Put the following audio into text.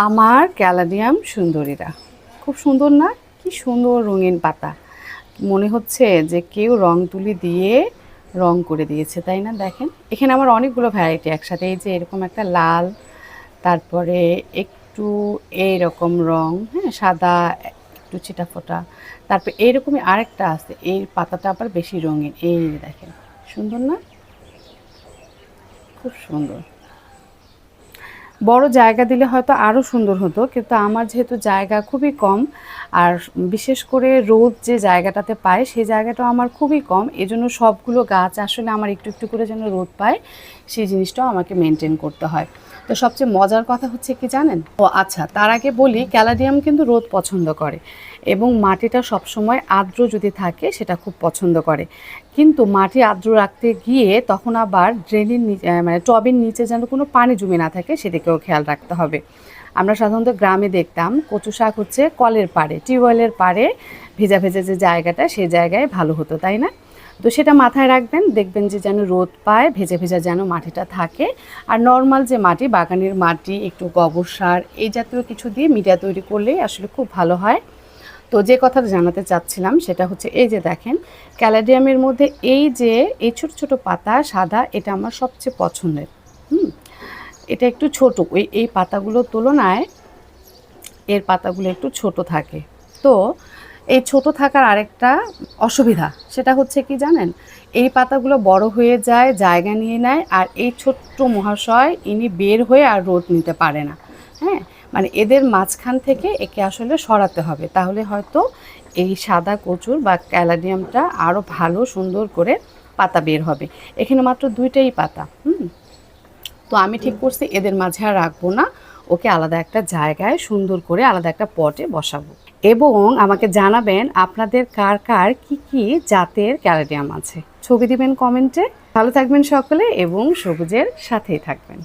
আমার ক্যালাডিয়াম সুন্দরীরা খুব সুন্দর না? কি সুন্দর রঙিন পাতা। মনে হচ্ছে যে কেউ রং তুলি দিয়ে রং করে দিয়েছে, তাই না? দেখেন এখানে আমার অনেকগুলো ভ্যারাইটি একসাথে। এই যে এরকম একটা লাল, তারপরে একটু এইরকম রং, হ্যাঁ, সাদা, একটু ছিটাফোটা, তারপর এইরকমই আরেকটা আছে। এই পাতাটা আবার বেশি রঙিন। এই দেখেন, সুন্দর না? খুব সুন্দর। বড় জায়গা দিলে হয়তো আরও সুন্দর হতো, কিন্তু আমার যেহেতু জায়গা খুবই কম, আর বিশেষ করে রোদ যে জায়গাটাতে পায় সেই জায়গাটাও আমার খুবই কম, এজন্য সবগুলো গাছ আসলে আমার একটু একটু করে যেন রোদ পায় সেই জিনিসটাও আমাকে মেনটেন করতে হয়। তো সবচেয়ে মজার কথা হচ্ছে কি জানেন? ও আচ্ছা, তার আগে বলি ক্যালাডিয়াম কিন্তু রোদ পছন্দ করে এবং মাটিটা সবসময় আর্দ্র যদি থাকে সেটা খুব পছন্দ করে। কিন্তু মাটি আর্দ্র রাখতে গিয়ে তখন আবার ড্রেনের নিচে মানে টবের নিচে যেন কোনো পানি জমে না থাকে সেদিকেও খেয়াল রাখতে হবে। আমরা সাধারণত গ্রামে দেখতাম কচু শাক হচ্ছে কলের পাড়ে, টিউবওয়েলের পাড়ে, ভেজা ভেজা যে জায়গাটা সেই জায়গায় ভালো হতো, তাই না? তো সেটা মাথায় রাখবেন, দেখবেন যে যেন রোদ পায়, ভেজা ভেজা যেন মাটিটা থাকে। আর নর্মাল যে মাটি, বাগানের মাটি, একটু গোবর সার এই জাতীয় কিছু দিয়ে মিডিয়া তৈরি করলেই আসলে খুব ভালো হয়। তো যে কথাটা জানাতে চাচ্ছিলাম সেটা হচ্ছে এই যে দেখেন ক্যালাডিয়ামের মধ্যে এই যে এই ছোট ছোট পাতা সাদা, এটা আমার সবচেয়ে পছন্দের। হুম, এটা একটু ছোট, এই পাতাগুলোর তুলনায় এর পাতাগুলো একটু ছোট থাকে। তো এই ছোট থাকার আরেকটা অসুবিধা সেটা হচ্ছে কি জানেন? এই পাতাগুলো বড় হয়ে যায়, জায়গা নিয়ে নেয়, আর এই ছোট্ট মহাশয় ইনি বের হয়ে আর রোদ নিতে পারে না। হ্যাঁ, মানে এদের মাঝখান থেকে একে আসলে সরাতে হবে, তাহলে হয়তো এই সাদা কচুর বা ক্যালাডিয়ামটা আরও ভালো সুন্দর করে পাতা বের হবে। এখানে মাত্র দুইটাই পাতা। তো আমি ঠিক করছি এদের মাঝে আর রাখবো না, ওকে আলাদা একটা জায়গায় সুন্দর করে আলাদা একটা পটে বসাবো। এবং আমাকে জানাবেন আপনাদের কার কার কি কি জাতের ক্যালাডিয়াম আছে, ছবি দিবেন কমেন্টে। ভালো থাকবেন সকলে এবং সবুজের সাথেই থাকবেন।